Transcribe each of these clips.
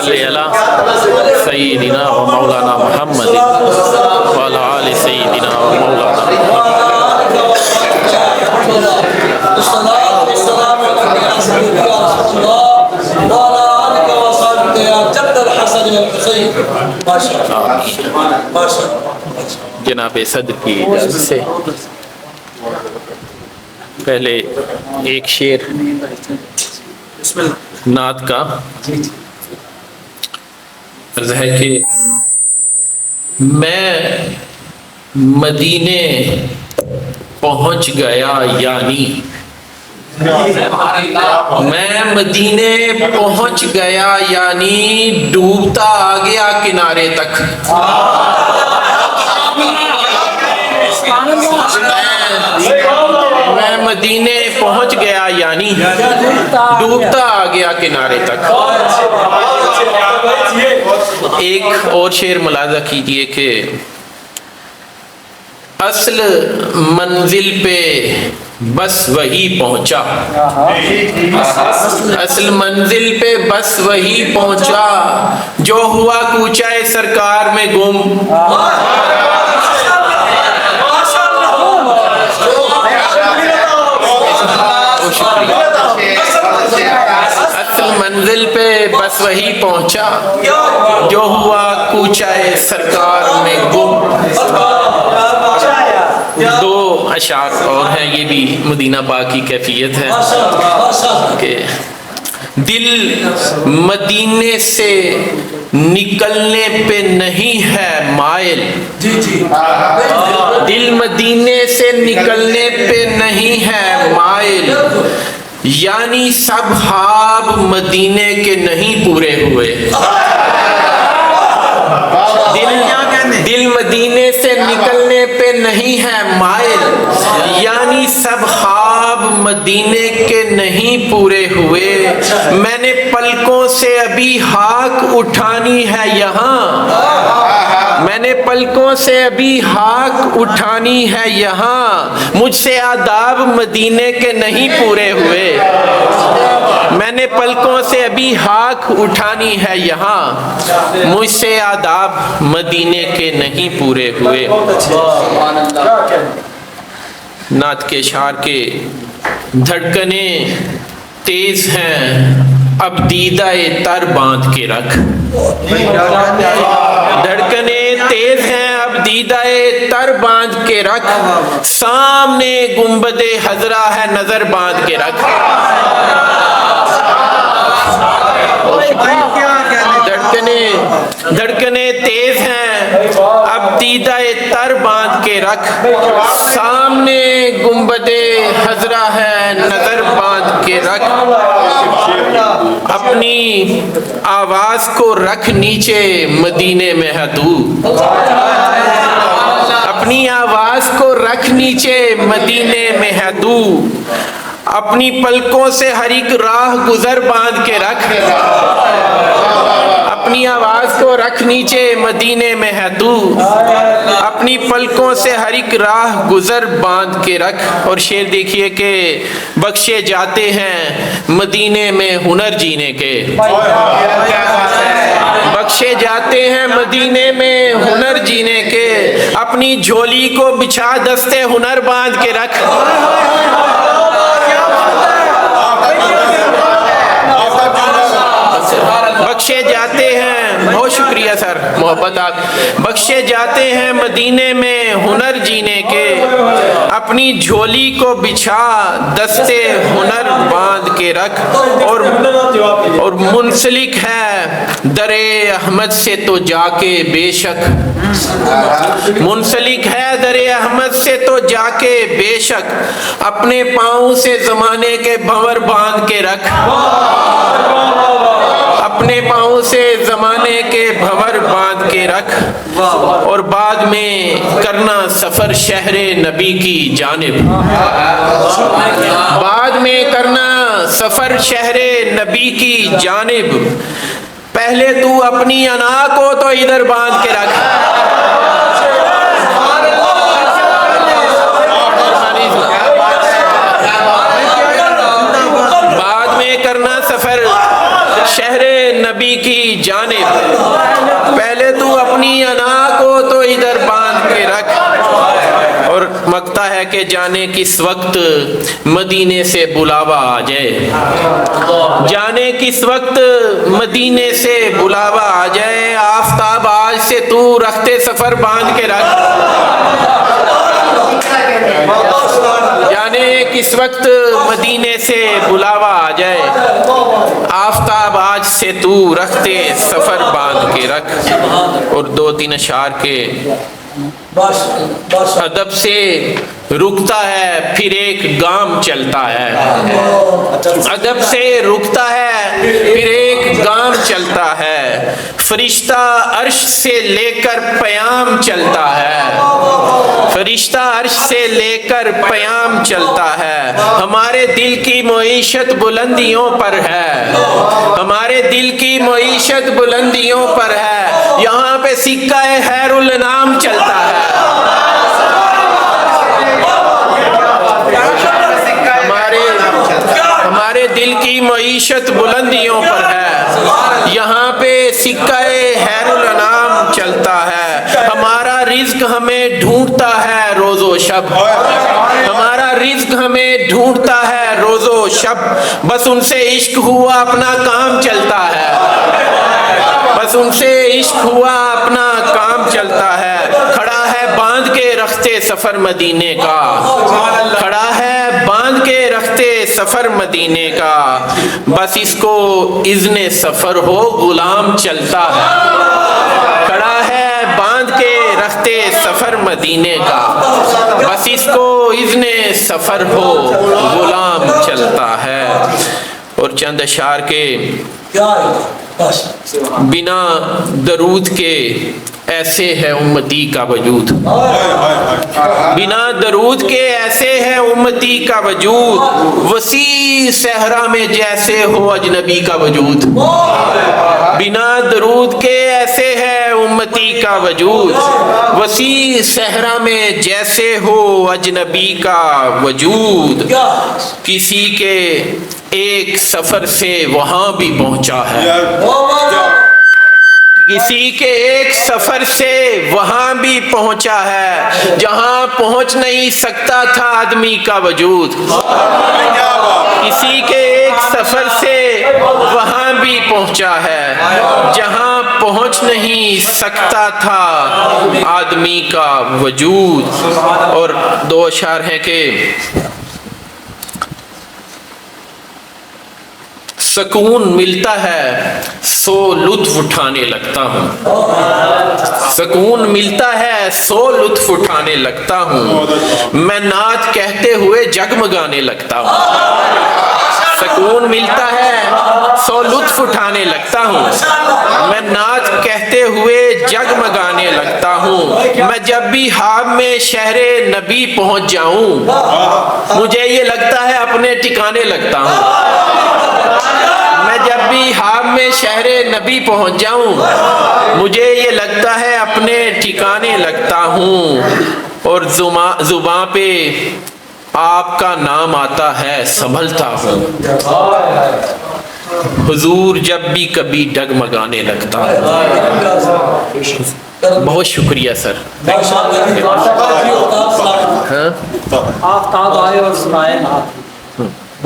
صلی علی سیدنا و مولانا محمد وعلی آل سیدنا و مولانا جناب صدر کی اجازت سے پہلے ایک شعر نعت کا عرض ہے کہ میں مدینے پہنچ گیا یعنی میں مدینے پہنچ گیا یعنی ڈوبتا آ گیا کنارے تک میں مدینے پہنچ گیا یعنی ڈوبتا آ گیا کنارے تک ایک اور شعر ملاحظہ کیجئے کہ اصل منزل پہ بس وہی پہنچا اصل منزل پہ بس وہی پہنچا جو ہوا کوچہ سرکار میں گم اصل منزل پہ بس وہی پہنچا جو ہوا کوچہ سرکار میں گم دو اشعار اور ہیں یہ بھی مدینہ پاک کی کیفیت ہے کہ دل مدینے سے نکلنے پہ نہیں ہے مائل دل مدینے سے نکلنے پہ نہیں ہے مائل یعنی سب خواب مدینے کے نہیں پورے ہوئے دل مدینے سے نکلنے پہ نہیں ہے مائل یعنی سب خواب مدینے کے نہیں پورے ہوئے میں نے پلکوں سے ابھی ہاک اٹھانی ہے یہاں میں نے پلکوں سے ابھی ہاک اٹھانی ہے یہاں مجھ سے آداب مدینے کے نہیں پورے ہوئے میں نے پلکوں سے ابھی ہاک اٹھانی ہے یہاں مجھ سے آداب مدینے کے نہیں پورے ہوئے نعت کے اشعار کے دھڑکنیں تیز ہیں اب دیدہ تر باندھ کے رکھ دھڑکنیں تیز ہیں اب دیدہ تر باندھ کے رکھ سامنے گنبد حضرہ ہے نظر باندھ کے رکھ دھڑکنیں تیز ہیں اب دیدہ تر باندھ کے رکھ سامنے گنبد حضرہ ہے نظر باندھ کے رکھ اپنی آواز کو رکھ نیچے مدینے میں ہے تو اپنی آواز کو رکھ نیچے مدینے میں ہے تو اپنی پلکوں سے ہر ایک راہ گزر باندھ کے رکھ اپنی آواز کو رکھ نیچے مدینے میں ہے تو اپنی پلکوں سے ہر ایک راہ گزر باندھ کے رکھ اور شعر دیکھیے کہ بخشے جاتے ہیں مدینے میں ہنر جینے کے بخشے جاتے ہیں مدینے میں ہنر جینے کے اپنی جھولی کو بچھا دستے ہنر باندھ کے رکھ بخشے جاتے ہیں بہت شکریہ سر محبت آپ بخشے جاتے ہیں مدینے میں ہنر جینے کے اپنی جھولی کو بچھا دستے ہنر باندھ کے رکھ اور منسلک ہے در احمد سے تو جا کے بے شک منسلک ہے در احمد سے تو جا کے بے شک اپنے پاؤں سے زمانے کے بھنور باندھ کے رکھ اپنے پاؤں سے زمانے کے بھنور باندھ کے رکھ اور بعد میں کرنا سفر شہر نبی کی جانب بعد میں کرنا سفر شہر نبی کی جانب پہلے تو اپنی انا کو تو ادھر باندھ کے رکھ بعد میں کرنا سفر شہر نبی کی جانب، پہلے تو اپنی انا کو تو ادھر باندھ کے رکھ، اور مگتا ہے کہ جانے کس وقت مدینے سے بلاوا آ جائے، جانے کس وقت مدینے سے بلاوا آ جائے، آفتاب آج سے تو رختے سفر باندھ کے رکھ، جانے کس وقت مدینے سے بلاوا آ جائے، آفتاب آج سے تو رختے سفر باندھ کے رکھ۔ اور 2-3 اشعار کے ادب سے رکتا ہے پھر ایک گام چلتا ہے، ادب سے رکتا ہے پھر ایک گام چلتا ہے، فرشتہ عرش سے لے کر پیام چلتا ہے، فرشتہ عرش سے لے کر پیام چلتا ہے، ہمارے دل کی معیشت بلندیوں پر ہے، ہمارے دل کی معیشت بلندیوں پر ہے، یہاں پہ سکہ خیر الانام چلتا ہے، ہمارے دل کی معیشت بلندیوں پر ہے، یہاں پہ سکہ خیر الانام چلتا ہے، ہمارا رزق ہمیں ڈھونڈتا ہے روز و شب، ہمارا رزق ہمیں ڈھونڈتا ہے روز و شب، بس ان سے عشق ہوا اپنا کام چلتا ہے، بس ان سے عشق ہوا اپنا کام چلتا ہے، کھڑا ہے باندھ کے رختے سفر مدینے کا، کھڑا ہے باندھ کے رختے سفر مدینے کا، بس اس کو اذن سفر ہو غلام چلتا ہے، کھڑا ہے باندھ کے رختے سفر مدینے کا، بس اس کو اذن سفر ہو غلام چلتا ہے۔ اور چند اشعار کے بنا درود کے ایسے ہے امتی کا وجود، بنا درود کے ایسے ہے امتی کا وجود، وسیع صحرا میں جیسے ہو اجنبی کا وجود، بنا درود کے ایسے ہے امتی کا وجود، وسیع صحرا میں جیسے ہو اجنبی کا وجود، کسی کے ایک سفر سے وہاں بھی پہنچا ہے، کسی کے ایک سفر سے وہاں بھی پہنچا ہے، جہاں پہنچ نہیں سکتا تھا آدمی کا وجود، کسی کے ایک سفر سے وہاں بھی پہنچا ہے، جہاں پہنچ نہیں سکتا تھا آدمی کا وجود۔ اور 2 اشعار ہیں کہ سکون ملتا ہے سو لطف اٹھانے لگتا ہوں، سکون ملتا ہے سو لطف اٹھانے لگتا ہوں، میں نعت کہتے ہوئے جگمگانے لگتا ہوں، سکون ملتا ہے سو لطف اٹھانے لگتا ہوں، میں نعت کہتے ہوئے جگمگانے لگتا ہوں، میں جب بھی خواب میں شہر نبی پہنچ جاؤں مجھے یہ لگتا ہے اپنے ٹھکانے لگتا ہوں، میں جب بھی خواب میں شہر نبی پہنچ جاؤں مجھے یہ لگتا ہے اپنے ٹھکانے لگتا ہوں، اور زباں پہ آپ کا نام آتا ہے سنبھلتا ہوں، حضور جب بھی کبھی ڈگمگانے لگتا ہوں۔ بہت شکریہ سر۔ آفتاب آئے اور سنائے نعت،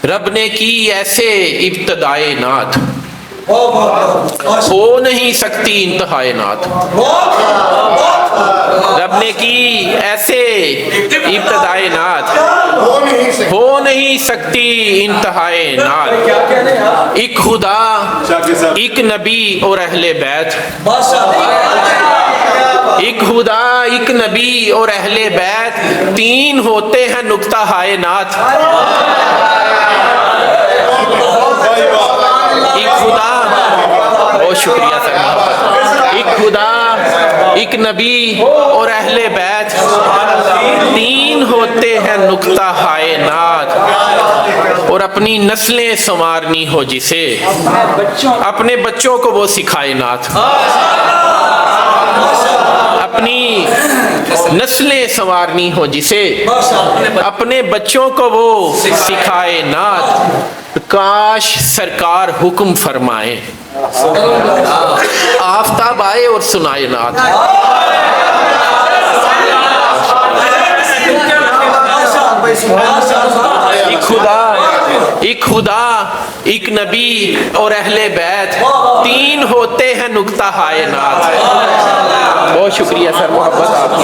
رب نے کی ایسے ابتدائے نعت، ہو نہیں سکتی انتہائے نعت، رب نے کی ایسے ابتدائے نعت، ہو نہیں سکتی انتہائے نعت، ایک خدا ایک نبی اور اہل بیت، ایک خدا ایک نبی اور اہل بیت، 3 ہوتے ہیں نقطہ ہائے نعت، ایک خدا، بہت شکریہ سر، ایک خدا ایک نبی اور اہل بیت، 3 ہوتے ہیں نقطہ ہائے نعت، اور اپنی نسلیں سنوارنی ہو جسے اپنے بچوں کو وہ سکھائے نعت، اپنی نسلیں سنوارنی ہو جسے اپنے بچوں کو وہ سکھائے نعت کاش سرکار حکم فرمائے آفتاب آئے اور سنائے نعت ایک خدا ایک نبی اور اہل بیت تین ہوتے ہیں نکتہ ہائے نعت بہت شکریہ سر محبت آپ کی